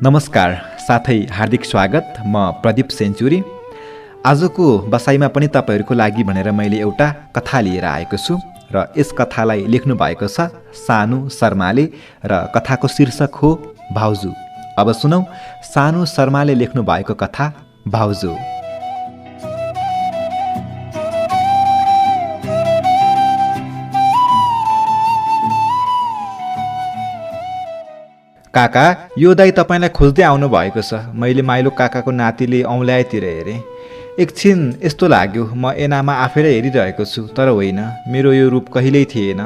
नमस्कार साथै हार्दिक स्वागत। म प्रदीप सेन्चुरी। आजको बसाइमा पनि तपाईहरूको लागि भनेर मैले एउटा कथा लिएर आएको छु र यस कथालाई लेख्नु भएको छ सानु शर्माले र कथाको शीर्षक हो भाउजू। अब सुनौ सानु शर्माले लेख्नु भएको कथा भाउजू। काका, यो दाई तपाईँलाई खोज्दै आउनु भएको छ। मैले माइलो काकाको नातिले औँल्याएतिर हेरेँ। एकछिन यस्तो लाग्यो म एनामा आफैलाई हेरिरहेको छु, तर होइन, मेरो यो रूप कहिल्यै थिएन।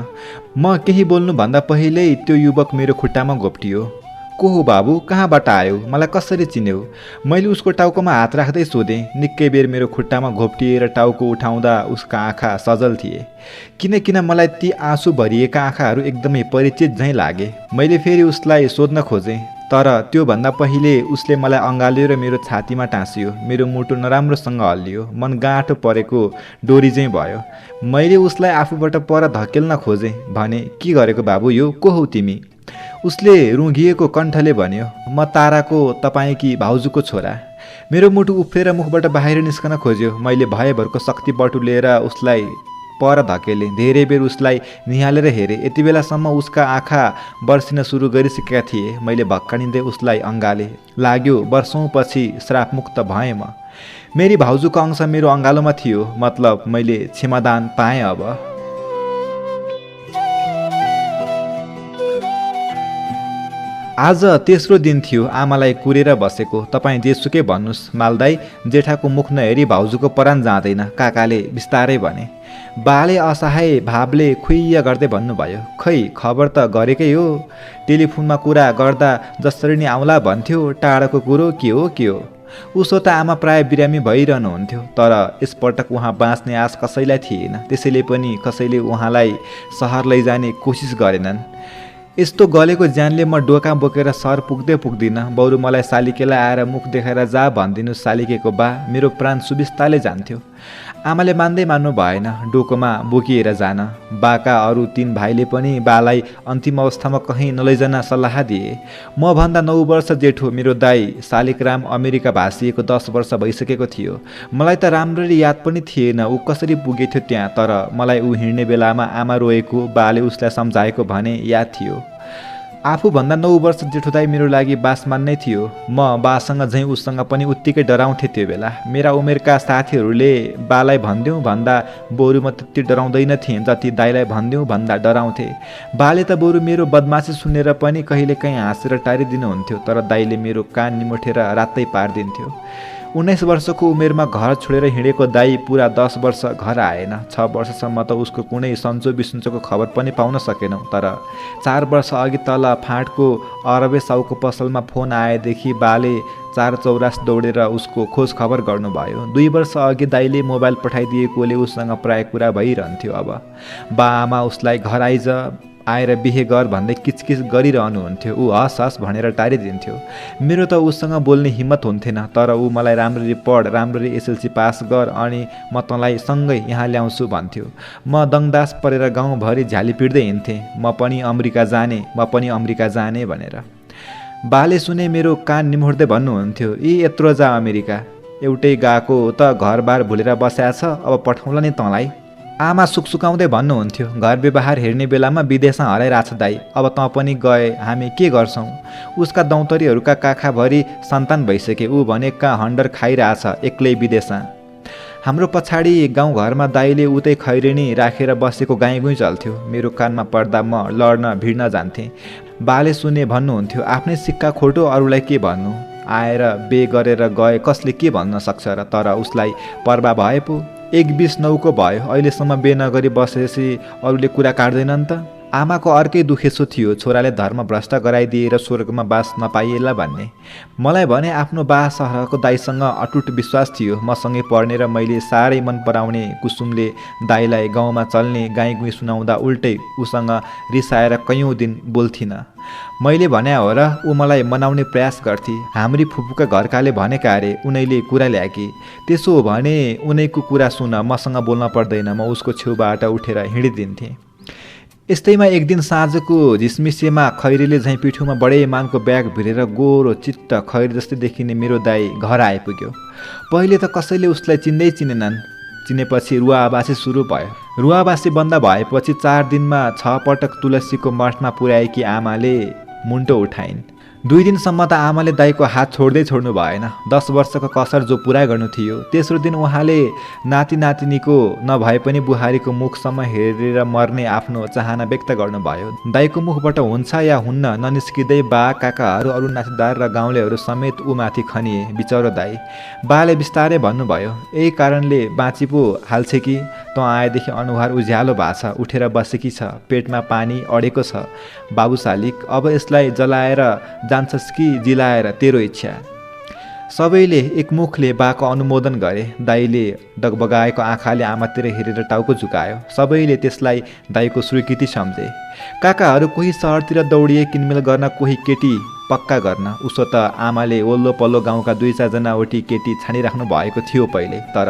म केही बोल्नुभन्दा पहिल्यै त्यो युवक मेरो खुट्टामा घोप्टियो। को हो बाबु, कहाँबाट आयो, मलाई कसरी चिन्यौ? मैले उसको टाउकोमा हात राख्दै सोधेँ। निकै बेर मेरो खुट्टामा घोप्टिएर टाउको उठाउँदा उसका आँखा सजल थिए। किन मलाई ती आँसु भरिएका आँखाहरू एकदमै परिचित झैँ लागे। मैले फेरि उसलाई सोध्न खोजेँ, तर त्योभन्दा पहिले उसले मलाई अँगाल्यो र मेरो छातीमा टाँसियो। मेरो मुटु नराम्रोसँग हल्लियो, मन गाँठो परेको डोरी चाहिँ भयो। मैले उसलाई आफूबाट पर धकेल्न खोजेँ। भने, के गरेको बाबु, यो को हौ तिमी? उसले रुँघिएको कण्ठले भन्यो, म ताराको तपाईँकी भाउजूको छोरा। मेरो मुटु उफ्रेर मुखबाट बाहिर निस्कन खोज्यो। मैले भयभरको शक्ति बटुलेर उसलाई पर धकेलेँ। धेरै बेर उसलाई निहालेर हेरेँ। यति बेलासम्म उसका आँखा बर्सिन सुरु गरिसकेका थिए। मैले भक्कानिँदै उसलाई अँगालेँ। लाग्यो वर्षौँपछि श्रापमुक्त भएँ म। मेरी भाउजूको अंश मेरो अँगालोमा थियो, मतलब मैले क्षमादान पाएँ। अब आज तेस्रो दिन थियो आमालाई कुरेर बसेको। तपाईँ जेसुकै भन्नुहोस् मालदाई, जेठाको मुख नहेरी भाउजूको परान जाँदैन, काकाले बिस्तारै भने। बाले असहाय भावले खुइया गर्दै भन्नुभयो, खै खबर त गरेकै हो। टेलिफोनमा कुरा गर्दा जसरी नि आउँला भन्थ्यो, टाढाको कुरो के हो। उसो त आमा प्राय बिरामी भइरहनुहुन्थ्यो, तर यसपटक उहाँ बाँच्ने आश कसैलाई थिएन। त्यसैले पनि कसैले उहाँलाई सहर लैजाने कोसिस गरेनन्। यस्तो गलेको ज्यानले म डोका बोकेर सहर पुग्दिनँ। बरु मलाई सालिकेलाई आएर मुख देखाएर जा भनिदिनु सालिकेको बा, मेरो प्राण सुबिस्ताले जान्थ्यो। आमाले मान्नु भएन डोकोमा बोकिएर जान। बाका अरू 3 भाइले पनि बालाई अन्तिम अवस्थामा कहीँ नलैजान सल्लाह दिए। म भन्दा 9 वर्ष जेठो मेरो दाई शालिग्राम अमेरिका भासिएको 10 वर्ष भइसकेको थियो। मलाई त राम्ररी याद पनि थिएन ऊ कसरी पुगेथ्यो त्यहाँ, तर मलाई ऊ हिँड्ने बेलामा आमा रोएको, बाले उसलाई सम्झाएको भने याद थियो। आफूभन्दा 9 वर्ष जेठो दाई मेरो लागि बासमान नै थियो। म बासँग झैँ उसँग पनि उत्तिकै डराउँथे त्यो बेला। मेरा उमेरका साथीहरूले बालाई भनिदेऊ भन्दा बरु म त्यति डराउँदैन थिएँ जति दाईलाई भनिदेऊ भन्दा डराउँथे। बाले त बरु मेरो बदमासी सुनेर पनि कहिलेकाहीँ हाँसेर टारिदिनुहुन्थ्यो, तर दाईले मेरो कान निमोठेर रातै पारिदिन्थ्यो। 19 वर्षको उमेरमा घर छोडेर हिँडेको दाई पुरा 10 वर्ष घर आएन। 6 वर्षसम्म त उसको कुनै सन्चो बिसन्चोको खबर पनि पाउन सकेनौँ। तर 4 वर्ष अघि तल फाँटको अरबे साउको पसलमा फोन आएदेखि बाले 4 चौरास दौडेर उसको खोज खबर गर्नुभयो। 2 वर्ष अघि दाईले मोबाइल पठाइदिएकोले उसँग प्राय कुरा भइरहन्थ्यो। अब बा आमा उसलाई घर आएर बिहे गर भन्दै किचकिच गरिरहनुहुन्थ्यो। ऊ हस भनेर टारिदिन्थ्यो। मेरो त उसँग बोल्ने हिम्मत हुन्थेन, तर ऊ मलाई राम्ररी पढ, राम्ररी SLC पास गर अनि म तँलाई सँगै यहाँ ल्याउँछु भन्थ्यो। म दङदास परेर गाउँभरि झ्याली पिट्दै हिँड्थेँ, म पनि अमेरिका जाने भनेर। बाले सुने मेरो कान निमोड्दै भन्नुहुन्थ्यो, यत्रो जा अमेरिका, एउटै गएको त घरबार भुलेर बस्या छ, अब पठाउँला नि तँलाई। आमा सुकसुकाउँदै भन्नुहुन्थ्यो, घर व्यवहार हेर्ने बेलामा विदेशमा हराइरहेछ दाई, अब तँ पनि गए हामी के गर्छौँ? उसका दौतरीहरूका काखाभरि सन्तान भइसके, ऊ भने कहाँ हन्डर खाइरहेछ एक्लै विदेशमा। हाम्रो पछाडि गाउँघरमा दाईले उतै खैरेनी राखेर बसेको गाईगुई चल्थ्यो। मेरो कानमा पर्दा म लड्न भिड्न जान्थेँ। बाले सुने भन्नुहुन्थ्यो, आफ्नै सिक्का खोटो, अरूलाई के भन्नु? आएर बे गरेर गए कसले के भन्न सक्छ र? तर उसलाई पर्वा भए पो 1-20-9 को भयो। अहिलेसम्म बे नगरी बसेपछि अरूले कुरा काट्दैनन् त। आमाको अर्कै दुखेसो थियो, छोराले धर्म भ्रष्ट गराइदिएर स्वर्गमा बास नपाइएला भन्ने। मलाई भने आफ्नो बा सहरको दाईसँग अटुट विश्वास थियो। मसँगै पढ्ने र मैले साह्रै मन पराउने कुसुमले दाईलाई गाउँमा चल्ने गाईगुई सुनाउँदा उल्टै उसँग रिसाएर कयौँ दिन बोल्थिनँ। मैले भने हो र ऊ मलाई मनाउने प्रयास गर्थे। हाम्री फुपूका घरकाले भनेका अरे उनैले कुरा ल्याके। त्यसो हो भने उनैको कुरा सुन, मसँग बोल्न पर्दैन। म उसको छेउबाट उठेर हिँडिदिन्थेँ। यस्तैमा एक दिन साँझको झिसमिसेमा खैरीले झैँ पिठोमा बडे मानको ब्याग भिरेर गोरो चिट्ट खैरी जस्तै देखिने मेरो दाई घर आइपुग्यो। पहिले त कसैले उसलाई चिनेनन्। चिनेपछि रुवाबासी सुरु भयो। रुवाबासी बन्द भएपछि 4 दिनमा 6 पटक तुलसीको मठमा पुर्याएकी आमाले मुन्टो उठाइन्। 2 दिनसम्म त आमाले दाईको हात छोड्नु भएन। 10 वर्षको कसर जो पुरा गर्नु थियो। तेस्रो दिन उहाँले नाति नातिनीको नभए पनि बुहारीको मुखसम्म हेरेर मर्ने आफ्नो चाहना व्यक्त गर्नुभयो। दाईको मुखबाट हुन्छ या हुन्न ननिस्किँदै बा काकाहरू अरू नातेदार र गाउँलेहरू समेत उमाथि खनिए। बिचरो दाई। बाले बिस्तारै भन्नुभयो, यही कारणले बाँची पो हाल्छ कि तँ आएदेखि अनुहार उज्यालो भएको छ, उठेर बसेकी छ, पेटमा पानी अडेको छ। बाबु शालिक, अब यसलाई जलाएर जान्छस् कि जिलाएर तेरो इच्छा। सबैले एकमुखले बाको अनुमोदन गरे। दाईले डगबगाएको आँखाले आमातिर हेरेर टाउको झुकायो। सबैले त्यसलाई दाईको स्वीकृति सम्झे। काकाहरू कोही सहरतिर दौडिए किनमेल गर्न, कोही केटी पक्का गर्न। उसो त आमाले वल्लो पल्लो गाउँका 2-4 जनावटी केटी छानिराख्नु भएको थियो पहिले। तर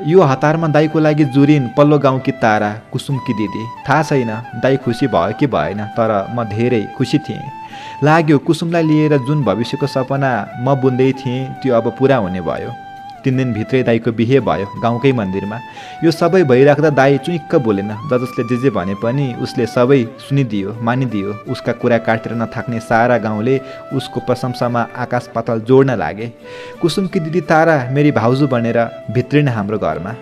यो हतारमा दाईको लागि जुरिन् पल्लो गाउँकी तारा, कुसुमकी दिदी। थाहा छैन दाई खुसी भयो कि भएन, तर म धेरै खुसी थिएँ। लाग्यो कुसुमलाई लिएर जुन भविष्यको सपना म बुन्दै थिएँ त्यो अब पुरा हुने भयो। 3 दिनभित्रै दाईको बिहे भयो गाउँकै मन्दिरमा। यो सबै भइराख्दा दाई चुइक्क बोलेन। जसले जे भने पनि उसले सबै सुनिदियो, मानिदियो। उसका कुरा काटेर नथाक्ने सारा गाउँले उसको प्रशंसामा आकाश पाताल जोड्न लागे। कुसुमकी दिदी तारा मेरी भाउजू बनेर भित्रिन हाम्रो घरमा।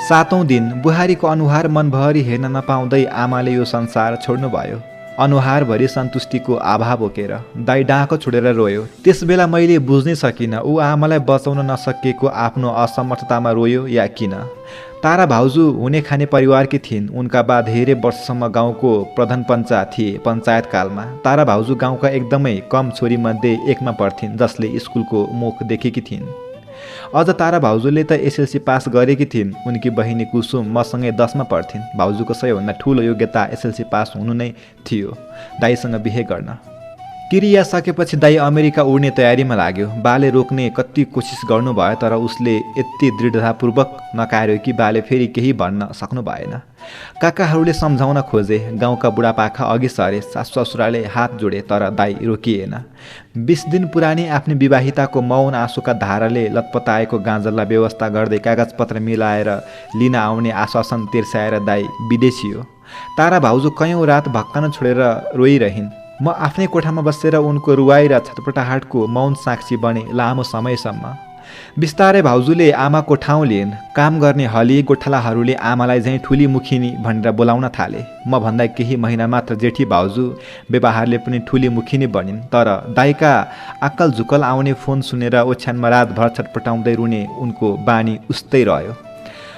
सातौं दिन बुहारीको अनुहार मनभरि हेर्न नपाउँदै आमाले यो संसार छोड्नुभयो। अनुहारभरि सन्तुष्टिको आभा बोकेर दाई डाँको छोडेर रोयो। त्यसबेला मैले बुझ्नै सकिनँ ऊ आमालाई बचाउन नसकेको आफ्नो असमर्थतामा रोयो या किन। तारा भाउजू हुने खाने परिवारकी थिइन्। उनका बा धेरै वर्षसम्म गाउँको प्रधान पञ्चा थिए। पञ्चायतकालमा तारा भाउजू गाउँका एकदमै कम छोरीमध्ये एकमा पर्थिन् जसले स्कुलको मुख देखेकी थिइन्। अझ तारा भाउजूले त एसएलसी पास गरेकी थिइन्। उनकी बहिनी कुसुम मसँगै 10मा पढ्थिन्। भाउजूको सबैभन्दा ठुलो योग्यता एसएलसी पास हुनु नै थियो दाईसँग बिहे गर्न। क्रिया सकेपछि दाई अमेरिका उड्ने तयारीमा लाग्यो। बाले रोक्ने कति कोसिस गर्नुभयो तर उसले यति दृढतापूर्वक नकार्यो कि बाले फेरि केही भन्न सक्नु भएन। काकाहरूले सम्झाउन खोजे। गाउँका बुढापाखा अघि सरे। सासु ससुराले हात जोडे तर दाई रोकिएन। 20 दिन पुरानी आफ्नो विवाहिताको मौन आँसुका धाराले लतपताएको गाँजललाई व्यवस्था गर्दै कागजपत्र मिलाएर लिन आउने आश्वासन तिर्साएर दाई विदेशियो। तारा भाउजू कयौँ रात भक्कन छोडेर रोइरहिन्। म आफ्नै कोठामा बसेर उनको रुवाई र छटपटाहटको मौन साक्षी बने लामो समयसम्म। बिस्तारै भाउजूले आमाको ठाउँ लिइन्। काम गर्ने हली गोठालाहरूले आमालाई झैँ ठुली मुखिनी भनेर बोलाउन थाले। म भन्दा केही महिना मात्र जेठी भाउजू व्यवहारले पनि ठुली मुखिनी बनिन्। तर दाईका आक्कल झुक्कल आउने फोन सुनेर ओछ्यानमा रातभर छटपटाउँदै रुने उनको बानी उस्तै रह्यो।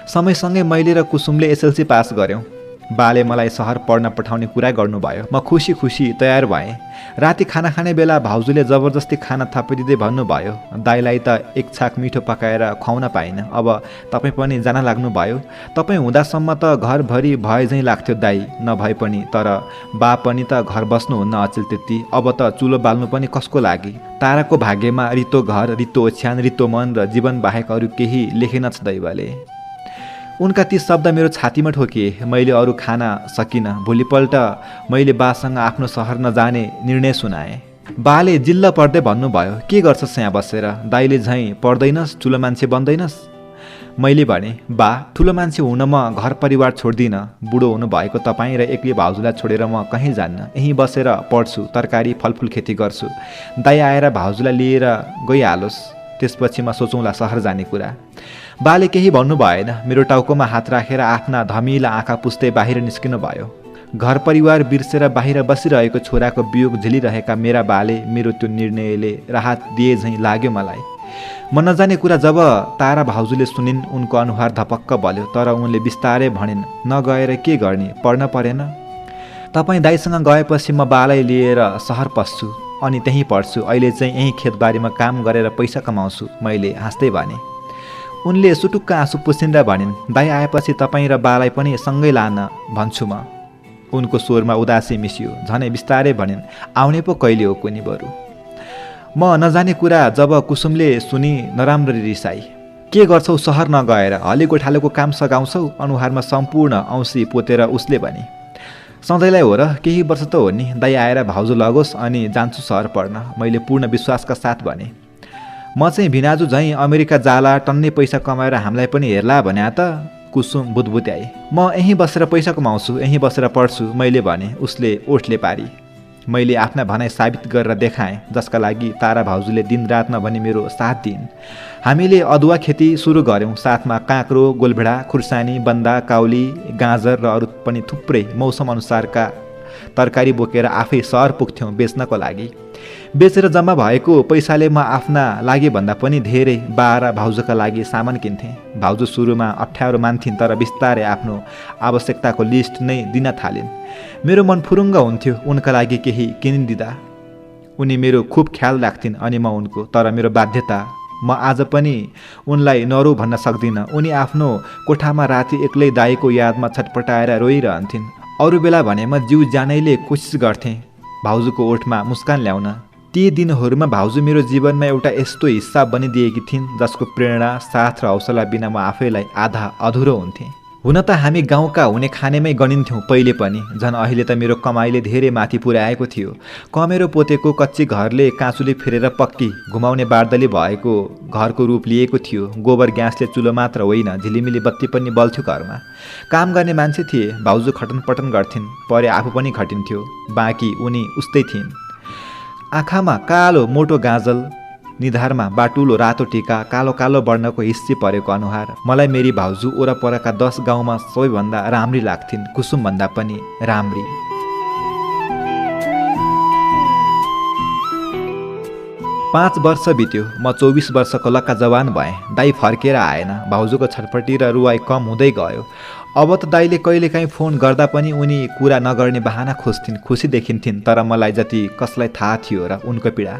समयसँगै मैले र कुसुमले एसएलसी पास गऱ्यौँ। बाले मलाई सहर पढ्न पठाउने कुरा गर्नुभयो। म खुसी खुसी तयार भएँ। राति खाना खाने बेला भाउजूले जबरजस्ती खाना थपिदिँदै भन्नुभयो, दाईलाई त एक छाक मिठो पकाएर खुवाउन पाइनँ, अब तपाईँ पनि जान लाग्नुभयो। तपाईँ हुँदासम्म त घरभरि भए झैँ लाग्थ्यो दाई नभए पनि, तर बा पनि त घर बस्नुहुन्न अचेल त्यति। अब त चुलो बाल्नु पनि कसको लागि। ताराको भाग्यमा रितो घर, रितो ओछ्यान, रितो मन र जीवन बाहेक अरू केही लेखेनछ दैवले। उनका ती शब्द मेरो छातीमा ठोकिए। मैले अरू खान सकिनँ। भोलिपल्ट मैले बासँग आफ्नो सहर नजाने निर्णय सुनाएँ। बाले जिल्ल पर्दै भन्नुभयो, के गर्छस् यहाँ बसेर? दाईले झैँ पढ्दैनस्, ठुलो मान्छे बन्दैनस्? मैले भने, बा ठुलो मान्छे हुन म घर परिवार छोड्दिनँ। बुढो हुनुभएको तपाईँ र एक्लै भाउजूलाई छोडेर म कहीँ जान्न। यहीँ बसेर पढ्छु, तरकारी फलफुल खेती गर्छु। दाई आएर भाउजूलाई लिएर गइहालोस्, त्यसपछि म सोचौँला सहर जाने कुरा। बाले केही भन्नु भएन। मेरो टाउकोमा हात राखेर आफ्ना धमिला आँखा पुस्दै बाहिर निस्किनु भयो। घर परिवार बिर्सेर बाहिर बसिरहेको छोराको वियोग झेलिरहेका मेरा बाले मेरो त्यो निर्णयले राहत दिए झैँ लाग्यो मलाई। म नजाने कुरा जब तारा भाउजूले सुनिन्, उनको अनुहार धपक्क बल्यो। तर उनले बिस्तारै भनिन्, नगएर के गर्ने, पढ्न परेन? तपाईँ दाईसँग गएपछि म बालाई लिएर सहर पस्छु अनि त्यहीँ पढ्छु। अहिले चाहिँ यहीँ खेतबारीमा काम गरेर पैसा कमाउँछु, मैले हाँस्दै भने। उनले सुटुक्क आँसु पुछिँदा भनिन्, दाई आएपछि तपाईँ र बालाई पनि सँगै लान भन्छु म। उनको स्वरमा उदासी मिसियो। झनै बिस्तारै भनिन्, आउने पो कहिले हो कुनी बरु। म नजाने कुरा जब कुसुमले सुनि नराम्ररी रिसाई। के गर्छौ सहर नगएर, हली गोठालोको काम सघाउँछौ? अनुहारमा सम्पूर्ण औँसी पोतेर उसले भने। सधैँलाई हो र, केही वर्ष त हो नि, दाइ आएर भाउजू लगोस् अनि जान्छु सहर पढ्न, मैले पूर्ण विश्वासका साथ भने। म चाहिँ भिनाजु झैँ अमेरिका जाला, टन्नै पैसा कमाएर हामीलाई पनि हेर्ला भन्या त? कुसुम बुदबुद्याए। म यहीँ बसेर पैसा कमाउँछु, यहीँ बसेर पढ्छु, मैले भने। उसले ओठले पारी। मैले आफ्ना भनाइ साबित गरेर देखाएँ, जसका लागि तारा भाउजूले दिनरात नभनी मेरो साथ दिइन्। हामीले अदुवा खेती सुरु गऱ्यौँ, साथमा काँक्रो, गोलभेडा, खुर्सानी, बन्दा, काउली, गाजर र अरू पनि थुप्रै मौसम अनुसारका तरकारी बोकेर आफै सहर पुग्थ्यौँ बेच्नको लागि। बेचेर जम्मा भएको पैसाले म आफ्ना लागि भन्दा पनि धेरै बा र भाउजूका लागि सामान किन्थेँ। भाउजू सुरुमा अप्ठ्यारो मान्थिन्, तर बिस्तारै आफ्नो आवश्यकताको लिस्ट नै दिन थालिन्। मेरो मन फुरुङ्ग हुन्थ्यो उनका लागि केही किनिदिँदा। उनी मेरो खुब ख्याल राख्थिन् अनि म उनको, तर मेरो बाध्यता, म आज पनि उनलाई नरो भन्न सक्दिनँ। उनी आफ्नो कोठामा राति एक्लै दाईको यादमा छटपटाएर रोइरहन्थिन्। अरू बेला भने म जिउ ज्यानैले कोसिस गर्थेँ भाउजूको ओठमा मुस्कान ल्याउन। ती दिनहरूमा भाउजू मेरो जीवनमा एउटा यस्तो हिस्सा बनिदिएकी थिइन् जसको प्रेरणा, साथ र हौसला बिना म आफैलाई आधा अधुरो हुन्थेँ। हुन त हामी गाउँका हुने खानेमै गनिन्थ्यौँ पहिले पनि। झन् अहिले त मेरो कमाइले धेरै माथि पुर्याएको थियो। कमेरो पोतेको कच्ची घरले काँचुले फेरेर पक्की घुमाउने बार्दली भएको घरको रूप लिएको थियो। गोबर ग्यासले चुलो मात्र होइन, झिलिमिली बत्ती पनि बल्थ्यो घरमा। काम गर्ने मान्छे थिए, भाउजू खटनपटन गर्थिन्, परे आफू पनि खटिन्थ्यो। बाँकी उनी उस्तै थिइन्। आँखामा कालो मोटो गाजल, निधारमा बाटुलो रातो टीका, कालो कालो वर्णको हिस्सी परेको अनुहार। मलाई मेरी भाउजू वरपरका 10 गाउँमा सबैभन्दा राम्री लाग्थिन्, कुसुमभन्दा पनि राम्री। 5 वर्ष बित्यो, म 24 वर्षको लक्का जवान भएँ। दाई फर्केर आएन। भाउजूको छटपटी र रुवाई कम हुँदै गयो। अब त दाइले कहिलेकाहीँ फोन गर्दा पनि उनी कुरा नगर्ने बहाना खोज्थिन्। खुसी देखिन्थिन्, तर मलाई जति कसलाई थाहा थियो र उनको पीडा।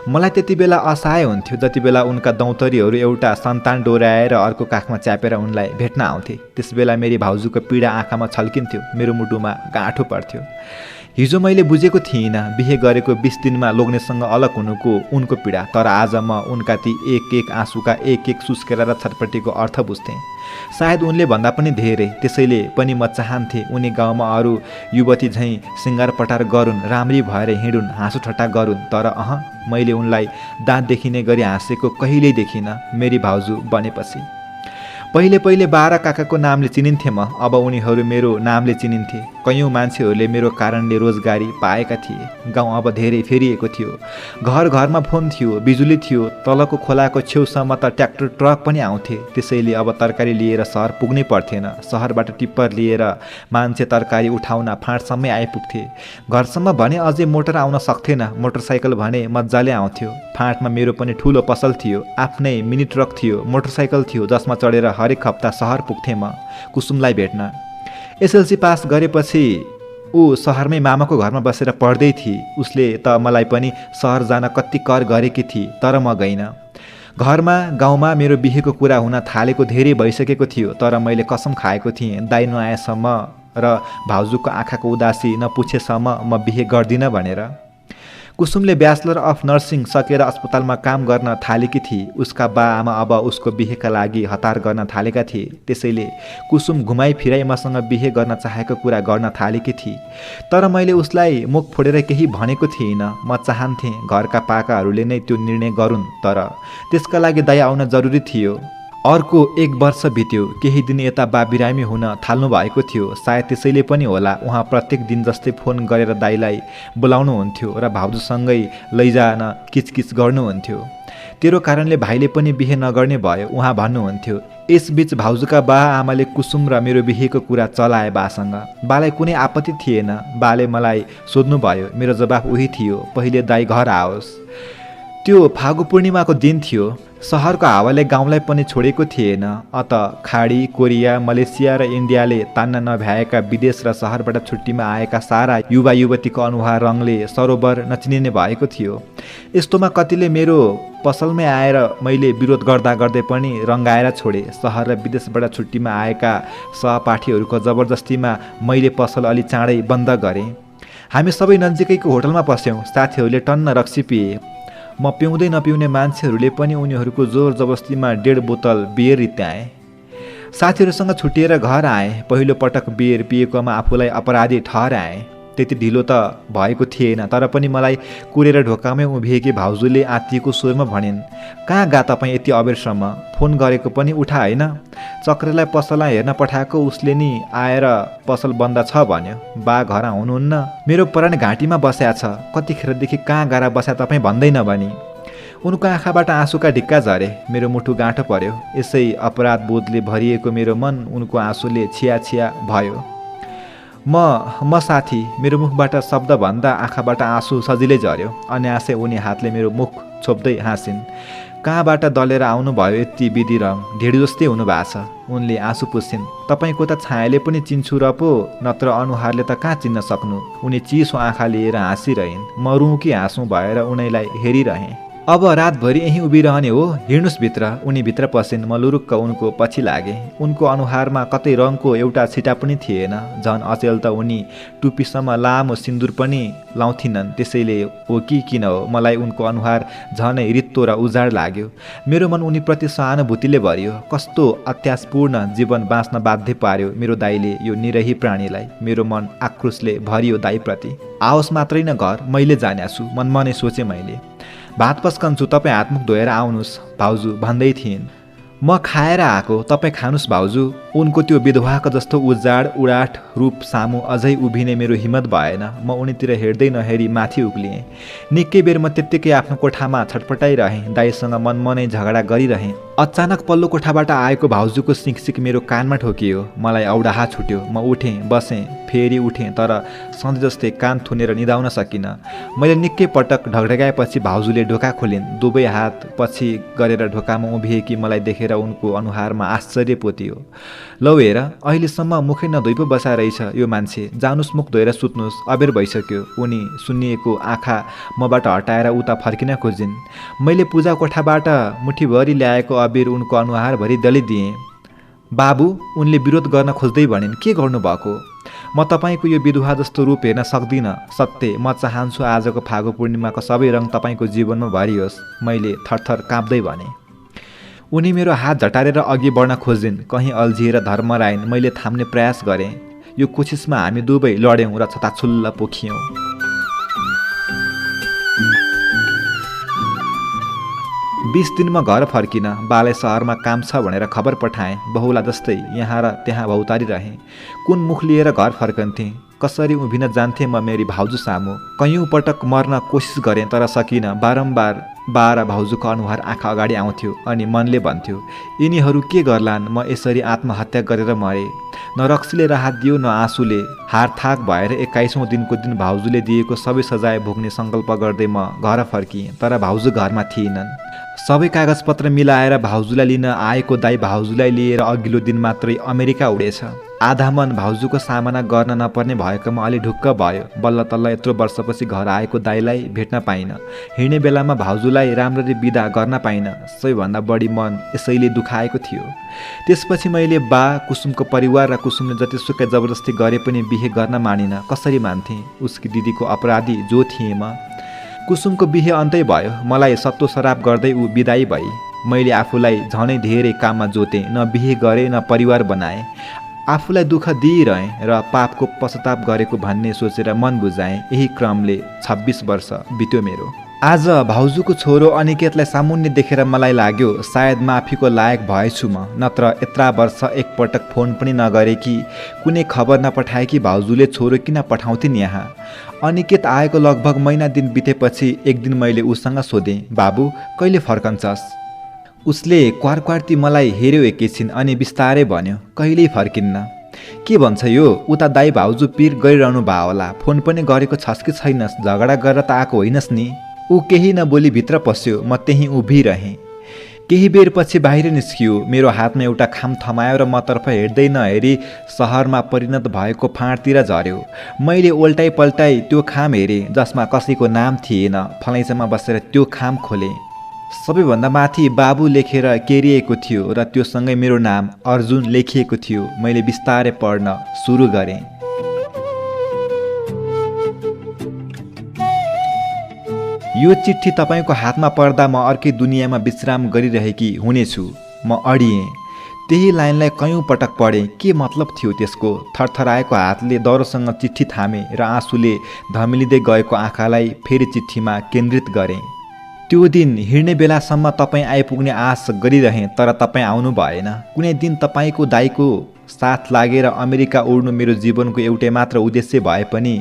मलाई त्यति बेला असहाय हुन्थ्यो जति बेला उनका दौतरीहरू एउटा सन्तान डोर्याएर अर्को काखमा च्यापेर उनलाई भेट्न आउँथे। त्यसबेला मेरी भाउजूको पीडा आँखामा छल्किन्थ्यो, मेरो मुटुमा गाँठो पर्थ्यो। हिजो मैले बुझेको थिइनँ बिहे गरेको 20 दिनमा लोग्नेसँग अलग हुनुको उनको पीडा, तर आज म उनका ती एक एक आँसुका एक एक सुस्केरा र छटपटीको अर्थ बुझ्थेँ। सायद उनले भन्दा पनि धेरै। त्यसैले पनि म चाहन्थेँ उनी गाउँमा अरू युवती झैँ सिँगार पटार गरून्, राम्री भएर हिँडुन्, हाँसो ठट्टा गरून्। तर मैले उनलाई दाँत देखिने गरी हाँसेको कहिल्यै देखिनँ मेरी भाउजू बनेपछि। पहिले पहिले बाह्र काकाको नामले चिनिन्थेँ म, अब उनीहरू मेरो नामले चिनिन्थे। कयौँ मान्छेहरूले मेरो कारणले रोजगारी पाएका थिए। गाउँ अब धेरै फेरिएको थियो। घर घरमा फोन थियो, बिजुली थियो, तलको खोलाको छेउसम्म त ट्र्याक्टर ट्रक पनि आउँथे। त्यसैले अब तरकारी लिएर सहर पुग्नै पर्थेन। सहरबाट टिप्पर लिएर मान्छे तरकारी उठाउन फाँटसम्मै आइपुग्थे। घरसम्म भने अझै मोटर आउन सक्थेन, मोटरसाइकल भने मजाले आउँथ्यो। फाँटमा मेरो पनि ठुलो पसल थियो, आफ्नै मिनी ट्रक थियो, मोटरसाइकल थियो, जसमा चढेर हरेक हप्ता सहर पुग्थेँ म कुसुमलाई भेट्न। एसएलसी पास गरेपछि ऊ सहरमै मामाको घरमा बसेर पढ्दै थिए। उसले त मलाई पनि सहर जान कति कर गरेकी थिए, तर म गइनँ। घरमा गाउँमा मेरो बिहेको कुरा हुन थालेको धेरै भइसकेको थियो, तर मैले कसम खाएको थिएँ दाइ नआएसम्म र भाउजूको आँखाको उदासी नपुछेसम्म म बिहे गर्दिनँ भनेर। कुसुमले ब्याचलर अफ नर्सिङ सकेर अस्पतालमा काम गर्न थालेकी थिए। उसका बा आमा अब उसको बिहेका लागि हतार गर्न थालेका थिए। त्यसैले कुसुम घुमाइ फिराइ मसँग बिहे गर्न चाहेको कुरा गर्न थालेकी थिए। तर मैले उसलाई मुख फोडेर केही भनेको थिइनँ। म चाहन्थेँ घरका पाकाहरूले नै त्यो निर्णय गरून्, तर त्यसका लागि दाइ आउन जरुरी थियो। अर्को 1 वर्ष बित्यो। केही दिन यता बा बिरामी हुन थाल्नु भएको थियो। सायद त्यसैले पनि होला उहाँ प्रत्येक दिन जस्तै फोन गरेर दाइलाई बोलाउनुहुन्थ्यो र भाउजूसँगै लैजान किचकिच गर्नुहुन्थ्यो। तेरो कारणले भाइले पनि बिहे नगर्ने भयो उहाँ भन्नुहुन्थ्यो। यसबीच भाउजूका बा आमाले कुसुम र मेरो बिहेको कुरा चलाए बासँग। बालाई कुनै आपत्ति थिएन। बाले मलाई सोध्नुभयो। मेरो जवाफ उही थियो, पहिले दाइ घर आओस्। त्यो फागु पूर्णिमाको दिन थियो। सहरको हावाले गाउँलाई पनि छोडेको थिएन। अत खाडी, कोरिया, मलेसिया र इन्डियाले तान्न नभ्याएका विदेश र सहरबाट छुट्टीमा आएका सारा युवा युवतीको अनुहार रङले सरोवर नचिनिने भएको थियो। यस्तोमा कतिले मेरो पसलमै आएर मैले विरोध गर्दा गर्दै पनि रङ्गाएर छोडे। सहर र विदेशबाट छुट्टीमा आएका सहपाठीहरूको जबरजस्तीमा मैले पसल अलि चाँडै बन्द गरेँ। हामी सबै नजिकैको होटलमा पस्यौँ। साथीहरूले टन्न रक्सी पिए। म पिउँदै नपिउने मान्छेहरूले पनि उनीहरूको जोर जबस्तीमा 1.5 बोतल बियर रित्याए। साथीहरूसँग छुटिएर घर आएँ। पहिलो पटक बियर पिएकोमा आफूलाई अपराधी ठहराएँ। त्यति ढिलो त भएको थिएन, तर पनि मलाई कुरेर ढोकामै उभिएकी भाउजूले आत्तिएको स्वरमा भनिन्, कहाँ गा तपाईँ यति अबेरसम्म? फोन गरेको पनि उठा होइन? चक्रेलाई पसलमा हेर्न पठाएको उसले नि आएर पसल बन्द छ भन्यो। बा घर हुनुहुन्न? मेरो पराण घाँटीमा बस्या छ। कतिखेरदेखि कहाँ गारा बस्या तपाईँ भन्दैन भनी। उनको आँखाबाट आँसुका ढिक्का झरे। मेरो मुठु गाँठो पर्यो। यसै अपराध बोधले भरिएको मेरो मन उनको आँसुले छिया छिया भयो। म साथी। मेरो मुखबाट शब्द भन्दा आँखाबाट आँसु सजिलै झर्यो। अन्यासै उनी हातले मेरो मुख छोप्दै हाँसिन्। कहाँबाट दलेर आउनुभयो यति विधि रङ? ढिँडो जस्तै हुनुभएको छ। उनले आँसु पुछिन्। तपाईँको त छायाले पनि चिन्छु र पो, नत्र अनुहारले त कहाँ चिन्न सक्नु? उनी चिसो आँखा लिएर हाँसिरहन्। म रुँ कि हाँसौँ भएर उनीलाई हेरिरहेँ। अब रातभरि यहीँ उभिरहने हो? हिँड्नुस् भित्र। उनी भित्र पसिन्। म लुरुक्क उनको पछि लागेँ। उनको अनुहारमा कतै रङको एउटा छिटा पनि थिएन। झन् अचेल त उनी टुप्पीसम्म लामो सिन्दुर पनि लाउँथिनन्। त्यसैले हो कि किन हो, मलाई उनको अनुहार झनै रित्तो र उजाड लाग्यो। मेरो मन उनीप्रति सहानुभूतिले भरियो। कस्तो अत्यासपूर्ण जीवन बाँच्न बाध्य पार्यो मेरो दाइले यो निरही प्राणीलाई। मेरो मन आक्रोशले भरियो दाइप्रति। आओस् मात्रै न घर, मैले जान्याछु, मनमा नै सोचेँ मैले। भात पस्कन्छु, तपाईँ हातमुख धोएर आउनुहोस्, भाउजू भन्दै थिइन्। म खाएर आएको, तपाईँ खानुस् भाउजू। उनको त्यो विधवाको जस्तो उजाड उडाट रूप सामु अझै उभिने मेरो हिम्मत भएन। म उनीतिर हेर्दै नहेरी माथि उक्लिएँ। निकै बेर म त्यत्तिकै आफ्नो कोठामा छटपटाइरहेँ। दाइसँग मनमनै झगडा गरिरहेँ। अचानक पल्लो कोठाबाट आएको भाउजूको सिकसिक मेरो कानमा ठोकियो। मलाई औडाहा छुट्यो। म उठेँ, बसेँ, फेरि उठेँ, तर सधैँ जस्तै कान थुनेर निदाउन सकिनँ। मैले निकै पटक ढकढकाएपछि भाउजूले ढोका खोलिन्। दुवै हात पछि गरेर ढोकामा उभिएकी मलाई देखेर उनको अनुहारमा आश्चर्य पोतियो। लौ हेर, अहिलेसम्म मुखै नधोइ पो बसा रहेछ यो मान्छे। जानुस्, मुख धोएर सुत्नुहोस्, अबेर भइसक्यो। उनी सुन्निएको आँखा मबाट हटाएर उता फर्किन खोजिन्। मैले पूजा कोठाबाट मुठीभरि ल्याएको अबिर उनको अनुहारभरि दलिदिएँ। बाबु, उनले विरोध गर्न खोज्दै भनिन्, के गर्नुभएको? म तपाईँको यो विधवा जस्तो रूप हेर्न सक्दिनँ। सत्य, म चाहन्छु आजको फागु पूर्णिमाको सबै रङ तपाईँको जीवनमा भरियोस्। मैले थरथर काँप्दै भने। उनी मेरो हात झटारेर अघि बढ्न खोजिन्। कहीँ अल्झिएर धर्मराइन्। मैले थाम्ने प्रयास गरेँ। यो कोसिसमा हामी दुवै लड्यौँ र छताछुल्ल पोखियौँ। 20 दिनमा घर फर्किन। बाले सहरमा काम छ भनेर खबर पठाएँ। बहुला जस्तै यहाँ र त्यहाँ भौतारी रहेँ। कुन मुख लिएर घर फर्कन्थेँ? कसरी उभिन जान्थेँ म मेरी भाउजू सामु? कैयौँ पटक मर्न कोसिस गरेँ, तर सकिनँ। बारम्बार बाह्र भाउजूको अनुहार आँखा अगाडि आउँथ्यो अनि मनले भन्थ्यो, यिनीहरू के गर्लान्? म यसरी आत्महत्या गरेर मरे। न रक्सीले राहत दियो न आँसुले। हारथाक भएर 21औं दिनको दिन भाउजूले दिएको सबै सजाय भोग्ने सङ्कल्प गर्दै म घर फर्किएँ। तर भाउजू घरमा थिएनन्। सबै कागजपत्र मिलाएर भाउजूलाई लिन आएको दाइ भाउजूलाई लिएर अघिल्लो दिन मात्रै अमेरिका उडेछ। आधा मन भाउजूको सामना गर्न नपर्ने भएकोमा अलि ढुक्क भयो। बल्ल तल्ल यत्रो वर्षपछि घर आएको दाइलाई भेट्न पाइनँ। हिँड्ने बेलामा भाउजूलाई राम्ररी बिदा गर्न पाइनँ। सबैभन्दा बढी मन यसैले दुखाएको थियो। त्यसपछि मैले बा, कुसुमको परिवार र कुसुमले जतिसुकै जबरजस्ती गरे पनि बिहे गर्न मानिनँ। कसरी मान्थेँ? उसकी दिदीको अपराधी जो थिएँ म। कुसुमको बिहे अन्तै भयो। मलाई सत्तो सराप गर्दै ऊ बिदाई भई। मैले आफूलाई झनै धेरै काममा जोतेँ। न बिहे गरेँ न परिवार बनाएँ। आफूलाई दुःख दिइरहेँ र पापको पश्चाताप गरेको भन्ने सोचेर मन बुझाएँ। यही क्रमले 26 वर्ष बित्यो मेरो। आज भाउजूको छोरो अनिकेतलाई सामुन्ने देखेर मलाई लाग्यो सायद माफीको लायक भएछु म। नत्र यत्रा वर्ष एकपटक फोन पनि नगरेकी, कुनै खबर नपठाएकी भाउजूले छोरो किन पठाउँथिन् यहाँ? अनिकेत आएको लगभग महिना दिन बितेपछि एक दिन मैले उसँग सोधेँ, बाबु कहिले फर्कन्छस्? उसले क्वारक्वार्ती मलाई हेऱ्यो एकैछिन अनि बिस्तारै भन्यो, कहिल्यै फर्किन्न। के भन्छ यो? उता दाइ भाउजू पिर गरिरहनु भयो होला। फोन पनि गरेको छस् कि छैनस्? झगडा गरेर त आएको होइनस् नि? ऊ केही नबोली भित्र पस्यो। म त्यहीँ उभिरहेँ। केही बेरपछि बाहिर निस्कियो। मेरो हातमा एउटा खाम थमायो र मतर्फ हेर्दै नहेरी सहरमा परिणत भएको फाँडतिर झर्यो। मैले ओल्टाइ पल्टाइ त्यो खाम हेरेँ जसमा कसैको नाम थिएन। फलैँचामा बसेर त्यो खाम खोलेँ। सबैभन्दा माथि बाबु लेखेर केरिएको थियो र त्योसँगै मेरो नाम अर्जुन लेखिएको थियो। मैले बिस्तारै पढ्न सुरु गरेँ। यो चिठी तपाईँको हातमा पर्दा म अर्कै दुनियाँमा विश्राम गरिरहेकी हुनेछु। म अडिएँ। त्यही लाइनलाई कयौँ पटक पढेँ। के मतलब थियो त्यसको? थरथराएको हातले दौरोसँग चिठी थामेँ र आँसुले धमिलिँदै गएको आँखालाई फेरि चिठीमा केन्द्रित गरेँ। त्यो दिन हिँड्ने बेलासम्म तपाईँ आइपुग्ने आश गरिरहेँ, तर तपाईँ आउनु भएन। कुनै दिन तपाईँको दाइको साथ लागेर अमेरिका उड्नु मेरो जीवनको एउटै मात्र उद्देश्य भए पनि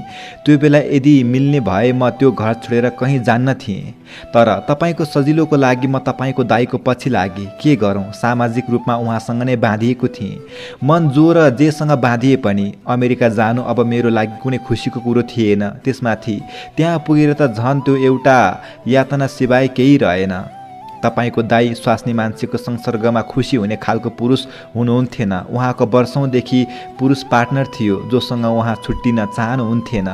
त्यो बेला यदि मिल्ने भए म त्यो घर छोडेर कहीँ जान्न थिएँ। तर तपाईँको सजिलोको लागि म तपाईँको दाइको पछि लागेँ। के गरौँ, सामाजिक रूपमा उहाँसँग नै बाँधिएको थिएँ। मन जो र जेसँग बाँधिए पनि अमेरिका जानु अब मेरो लागि कुनै खुसीको कुरो थिएन। त्यसमाथि त्यहाँ पुगेर त झन् त्यो एउटा यातना सिवाय केही रहेन। तपाईँको दाइ स्वास्नी मान्छेको संसर्गमा खुसी हुने खालको पुरुष हुनुहुन्थेन। उहाँको वर्षौँदेखि पुरुष पार्टनर थियो जोसँग उहाँ छुट्टिन चाहनुहुन्थेन।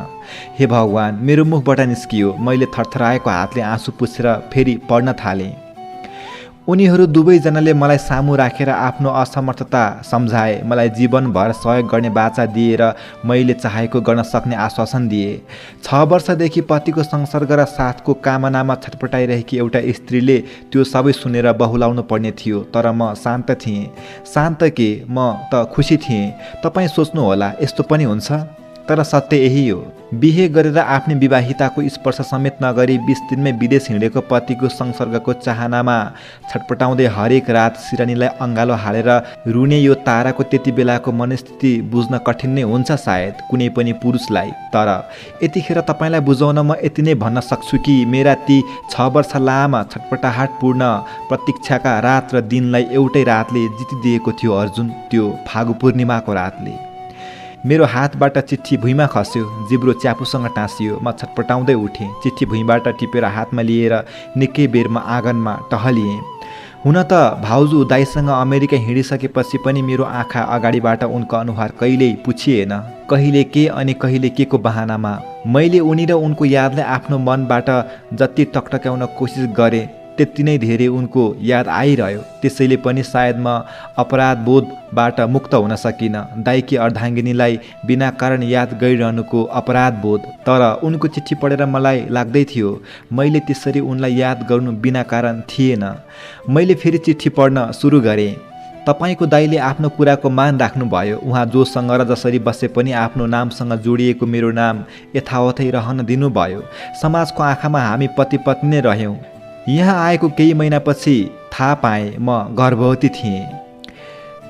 हे भगवान्, मेरो मुखबाट निस्कियो। मैले थरथराएको हातले आँसु पुछेर फेरि पढ्न थालेँ। उनीहरू दुवैजनाले मलाई सामु राखेर आफ्नो असमर्थता सम्झाए। मलाई जीवनभर सहयोग गर्ने बाचा दिएर मैले चाहेको गर्न सक्ने आश्वासन दिए। 6 वर्षदेखि पतिको संसर्ग र साथको कामनामा छटपटाइरहेकी एउटा स्त्रीले त्यो सबै सुनेर बहुलाउनु पर्ने थियो। तर म शान्त थिएँ। शान्त के, म त खुसी थिएँ। तपाईँ सोच्नुहोला यस्तो पनि हुन्छ, तर सत्य यही हो। बिहे गरेर आफ्नै विवाहिताको स्पर्श समेत नगरी 20 दिनमै विदेश हिँडेको पतिको संसर्गको चाहनामा छटपटाउँदै हरेक रात सिरानीलाई अँगालो हालेर रुने यो ताराको त्यति बेलाको मनस्थिति बुझ्न कठिन नै हुन्छ सायद कुनै पनि पुरुषलाई। तर यतिखेर तपाईँलाई बुझाउन म यति नै भन्न सक्छु कि मेरा ती 6 वर्ष लामा छटपटाहटपूर्ण प्रतीक्षाका रात र दिनलाई एउटै रातले जितिदिएको थियो अर्जुन, त्यो फागु पूर्णिमाको रातले। मेरो हातबाट चिठी भुइँमा खस्यो, जिब्रो च्यापुसँग टाँसियो। म छटपटाउँदै उठेँ। चिठी भुइँबाट टिपेर हातमा लिएर निकै बेरमा आँगनमा टहलिएँ। हुन त भाउजू दाइसँग अमेरिका हिँडिसकेपछि पनि मेरो आँखा अगाडिबाट उनको अनुहार कहिल्यै पुछिएन। कहिले के अनि कहिले के को बहानामा मैले उनी र उनको यादलाई आफ्नो मनबाट जति टकटक्याउन कोसिस गरेँ त्यति नै धेरै उनको याद आइरह्यो। त्यसैले पनि सायद म अपराधबोधबाट मुक्त हुन सकिनँ। दाइकी अर्धाङ्गिनीलाई बिना कारण याद गरिरहनुको अपराधबोध। तर उनको चिठी पढेर मलाई लाग्दै थियो मैले त्यसरी उनलाई याद गर्नु बिना कारण थिएन। मैले फेरि चिठी पढ्न सुरु गरेँ। तपाईँको दाइले आफ्नो कुराको मान राख्नुभयो। उहाँ जोसँग र जसरी बसे पनि आफ्नो नामसँग जोडिएको मेरो नाम यथावतै रहन दिनुभयो। समाजको आँखामा हामी पति पत्नी नै रह्यौँ। यहाँ आएको केही महिनापछि थाहा पाएँ म गर्भवती थिएँ।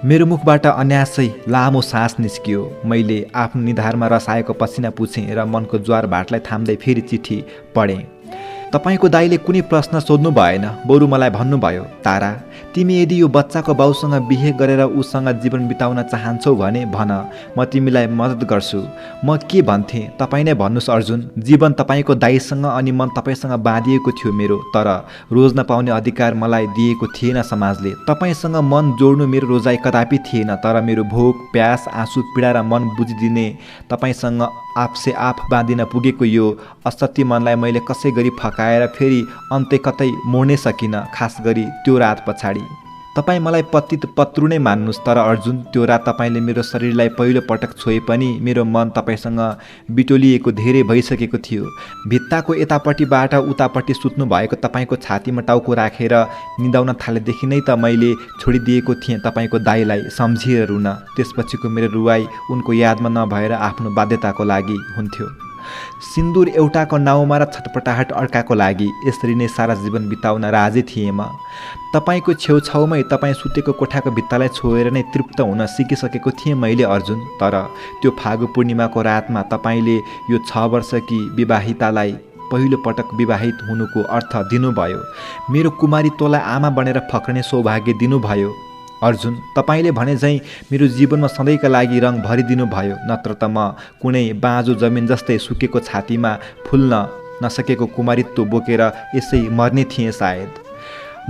मेरो मुखबाट अन्यासै लामो सास निस्कियो। मैले आफ्नो निधारमा रसाएको पसिना पुछेँ र मनको ज्वार भाटलाई थाम्दै फेरि चिठी पढेँ। तपाईँको दाइले कुनै प्रश्न सोध्नु भएन, बरु मलाई भन्नुभयो, तारा तिमी यदि यो बच्चाको बाउसँग बिहे गरेर उसँग जीवन बिताउन चाहन्छौ भने भन, म तिमीलाई मद्दत गर्छु। म के भन्थेँ तपाईँ नै भन्नुहोस् अर्जुन। जीवन तपाईँको दाइसँग अनि मन तपाईँसँग बाँधिएको थियो मेरो, तर रोज्न पाउने अधिकार मलाई दिएको थिएन समाजले। तपाईँसँग मन जोड्नु मेरो रोजाइ कदापि थिएन, तर मेरो भोक प्यास आँसु पीडा र मन बुझिदिने तपाईँसँग आफसे आफ बाँधिन पुगेको यो असत्य मनलाई मैले कसै गरी फकाएर फेरि अन्तै कतै मोड्नै सकिनँ, खास गरी त्यो रात पछाडि। तपाईँ मलाई पतित पत्रु नै मान्नुहोस्, तर अर्जुन त्यो रात तपाईँले मेरो शरीरलाई पहिलो पटक छोए पनि मेरो मन तपाईँसँग बिटोलिएको धेरै भइसकेको थियो। भित्ताको यतापट्टिबाट उतापट्टि सुत्नु भएको तपाईँको छातीमा टाउको राखेर निदाउन थालेदेखि नै त मैले छोडिदिएको थिएँ तपाईँको दाइलाई सम्झिएर रुन। त्यसपछिको मेरो रुवाई उनको यादमा नभएर आफ्नो बाध्यताको लागि हुन्थ्यो। सिन्दुर एउटाको नाउँमा र छटपटाहट अर्काको लागि, यसरी नै सारा जीवन बिताउन राजी थिएँ म। तपाईँको छेउछाउमै तपाईँ सुतेको कोठाको भित्तालाई छोएर नै तृप्त हुन सिकिसकेको थिएँ मैले अर्जुन। तर त्यो फागु पूर्णिमाको रातमा तपाईँले यो 6 वर्षकी विवाहितालाई पहिलो पटक विवाहित हुनुको अर्थ दिनुभयो। मेरो कुमारी तँलाई आमा बनेर फक्रने सौभाग्य दिनुभयो। अर्जुन तपाईँले भने झैँ मेरो जीवनमा सधैँका लागि रङ भरिदिनु भयो, नत्र त म कुनै बाँझो जमिन जस्तै सुकेको छातीमा फुल्न नसकेको कुमारित्व बोकेर यसै मर्ने थिएँ सायद।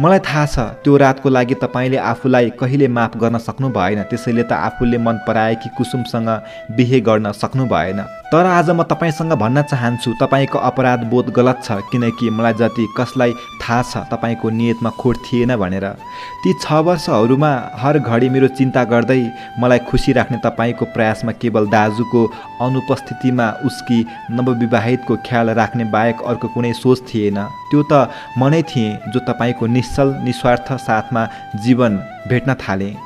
मलाई थाहा छ त्यो रातको लागि तपाईँले आफूलाई कहिले माफ गर्न सक्नु भएन, त्यसैले त आफूले मन पराएकी कुसुमसँग बिहे गर्न सक्नु भएन। तर आज म तपाईँसँग भन्न चाहन्छु तपाईँको अपराध बोध गलत छ, किनकि मलाई जति कसलाई थाहा छ तपाईँको नियतमा खोट थिएन भनेर। ती 6 वर्षहरूमा हर घडी मेरो चिन्ता गर्दै मलाई खुसी राख्ने तपाईँको प्रयासमा केवल दाजुको अनुपस्थितिमा उसकी नवविवाहितको ख्याल राख्ने बाहेक अर्को कुनै सोच थिएन। त्यो त म नै थिएँ जो तपाईँको निश्चल निस्वार्थ साथमा जीवन भेट्न थालेँ।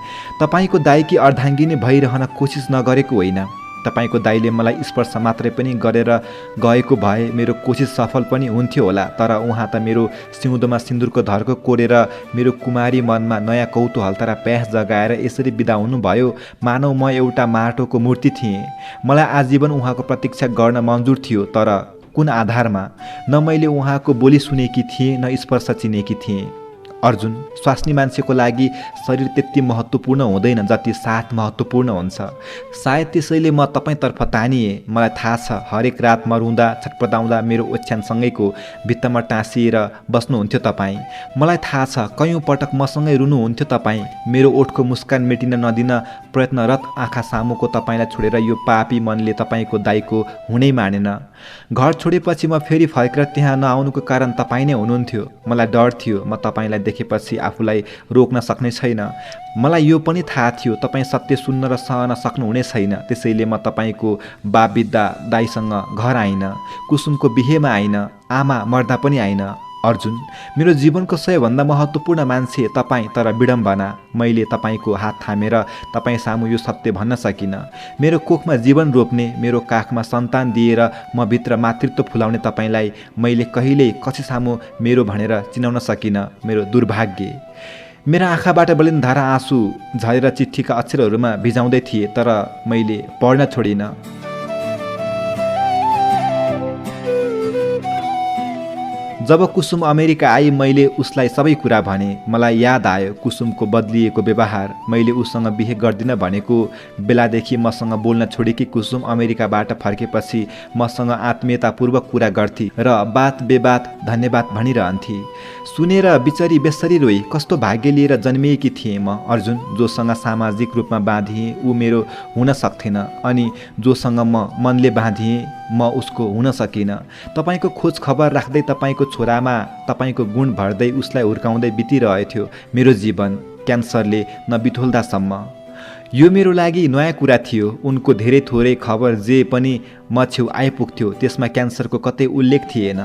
तपाईँको दाइकी अर्धाङ्गिनी भइरहन कोसिस नगरेको होइन। तपाईँको दाइले मलाई स्पर्श मात्रै पनि गरेर गएको भए मेरो कोसिस सफल पनि हुन्थ्यो होला, तर उहाँ त मेरो सिउँदोमा सिन्दुरको धर्को कोरेर मेरो कुमारी मनमा नयाँ कौतूहलता र प्यास जगाएर यसरी बिदा हुनुभयो मानौ म एउटा माटोको मूर्ति थिएँ। मलाई आजीवन उहाँको प्रतीक्षा गर्न मन्जुर थियो, तर कुन आधारमा? न मैले उहाँको बोली सुनेकी थिएँ, न स्पर्श चिनेकी थिएँ। अर्जुन, स्वास्नी मान्छेको लागि शरीर त्यति महत्त्वपूर्ण हुँदैन जति साथ महत्त्वपूर्ण हुन्छ। सायद त्यसैले म तपाईँतर्फ तानिएँ। मलाई थाहा छ हरेक रात म रुँदा छटपटाउँदा मेरो ओछ्यानसँगैको भित्तामा टाँसिएर बस्नुहुन्थ्यो तपाईँ। मलाई थाहा छ कयौँ पटक मसँगै रुनुहुन्थ्यो तपाईँ। मेरो ओठको मुस्कान मेटिन नदिन प्रयत्नरत आँखा सामुको तपाईँलाई छोडेर यो पापी मनले तपाईँको दाइको हुनै मानेन। घर छोडेपछि म फेरि फर्केर त्यहाँ नआउनुको कारण तपाईँ नै हुनुहुन्थ्यो। मलाई डर थियो म तपाईँलाई देखेपछि आफूलाई रोक्न सक्ने छैन। मलाई यो पनि थाहा थियो तपाईँ सत्य सुन्न र सहन सक्नुहुने छैन। त्यसैले म तपाईँको बाबिदा दाइसँग घर आइन, कुसुमको बिहेमा आइन, आमा मर्दा पनि आइन। अर्जुन, मेरो जीवनको सबैभन्दा महत्त्वपूर्ण मान्छे तपाईँ, तर विडम्बना मैले तपाईँको हात थामेर तपाईँ सामु यो सत्य भन्न सकिनँ। मेरो कोखमा जीवन रोप्ने, मेरो काखमा सन्तान दिएर म भित्र मातृत्व फुलाउने तपाईँलाई मैले कहिल्यै कसै सामु मेरो भनेर चिनाउन सकिनँ। मेरो दुर्भाग्य। मेरा आँखाबाट बलिन धारा आँसु झरेर चिठीका अक्षरहरूमा भिजाउँदै थिए, तर मैले पढ्न छोडिनँ। जब कुसुम अमेरिका आई मैले उसलाई सबै कुरा भने। मलाई याद आयो कुसुमको बदलिएको व्यवहार। मैले उसँग बिहे गर्दिन भनेको बेलादेखि मसँग बोल्न छोडेकी कुसुम अमेरिकाबाट फर्केपछि मसँग आत्मीयतापूर्वक कुरा गर्थी र बात बेबात धन्यवाद भनिरहन्थे। सुनेर बिचरी बेसरी रोई। कस्तो भाग्य लिएर जन्मिएकी थिएँ म। अर्जुन, जोसँग सामाजिक रूपमा बाँधिएँ ऊ मेरो हुन सक्थेन, अनि जोसँग म मनले बाँधिएँ म उसको हुन सकिनँ। तपाईँको खोज खबर राख्दै तपाईँको छोरामा तपाईँको गुण भर्दै उसलाई हुर्काउँदै बितिरहेथ्यो मेरो जीवन क्यान्सरले नबिथोल्दासम्म। यो मेरो लागि नयाँ कुरा थियो। उनको धेरै थोरै खबर जे पनि म छेउ आइपुग्थ्यो त्यसमा क्यान्सरको कतै उल्लेख थिएन।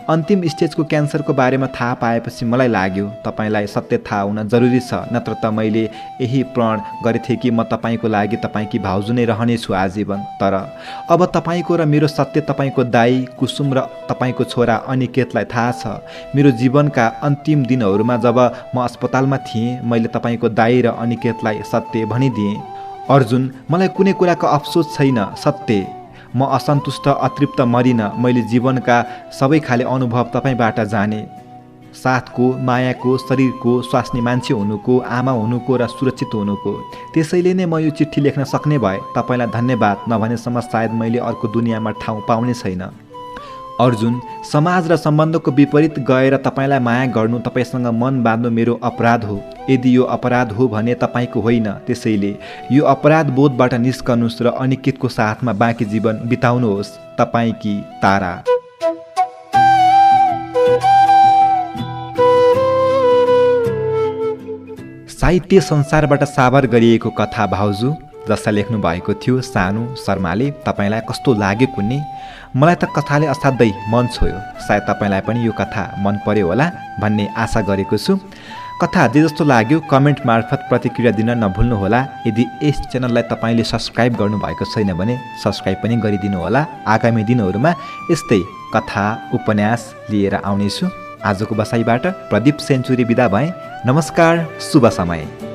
अन्तिम स्टेजको क्यान्सरको बारेमा थाहा पाएपछि मलाई लाग्यो तपाईँलाई सत्य थाहा हुन जरुरी छ, नत्र त मैले यही प्रण गरेथेँ कि म तपाईँको लागि तपाईँकी भाउजू नै रहनेछु आजीवन। तर अब तपाईँको र मेरो सत्य तपाईँको दाई कुसुम र तपाईँको छोरा अनिकेतलाई थाहा छ। मेरो जीवनका अन्तिम दिनहरूमा जब म अस्पतालमा थिएँ मैले तपाईँको दाई र अनिकेतलाई सत्य भनिदिएँ। अर्जुन, मलाई कुनै कुराको अफसोस छैन। सत्य म असन्तुष्ट अतृप्त मरिन। मैले जीवनका सबै खाले अनुभव तपाईँबाट जाने। साथको, मायाको, शरीरको, स्वास्नी मान्छे हुनुको, आमा हुनुको र सुरक्षित हुनुको। त्यसैले नै म यो चिठी लेख्न सक्ने भए। तपाईँलाई धन्यवाद नभनेसम्म सायद मैले अर्को दुनियाँमा ठाउँ पाउने छैन। अर्जुन, समाज र सम्बन्धको विपरीत गएर तपाईँलाई माया गर्नु, तपाईँसँग मन बाँध्नु मेरो अपराध हो। यदि यो अपराध हो भने तपाईँको होइन। त्यसैले यो अपराध बोधबाट निस्कनुहोस् र अनिकेतको साथमा बाँकी जीवन बिताउनुहोस्। तपाईँकी तारा। साहित्य संसारबाट साबर गरिएको कथा भाउजू, जसलाई लेख्नु भएको थियो सानु शर्माले। तपाईँलाई कस्तो लाग्यो कुन्नी? मलाई त कथाले असाध्यै मन छोयो। सायद तपाईँलाई पनि यो कथा मन पर्यो होला भन्ने आशा गरेको छु। कथा जे जस्तो लाग्यो कमेन्ट मार्फत प्रतिक्रिया दिन नभुल्नुहोला। यदि यस च्यानललाई तपाईँले सब्सक्राइब गर्नुभएको छैन भने सब्सक्राइब पनि गरिदिनु होला। आगामी दिनहरूमा यस्तै कथा उपन्यास लिएर आउनेछु। आजको बसाइबाट प्रदीप सेन्चुरी बिदा भएँ। नमस्कार, शुभ समय।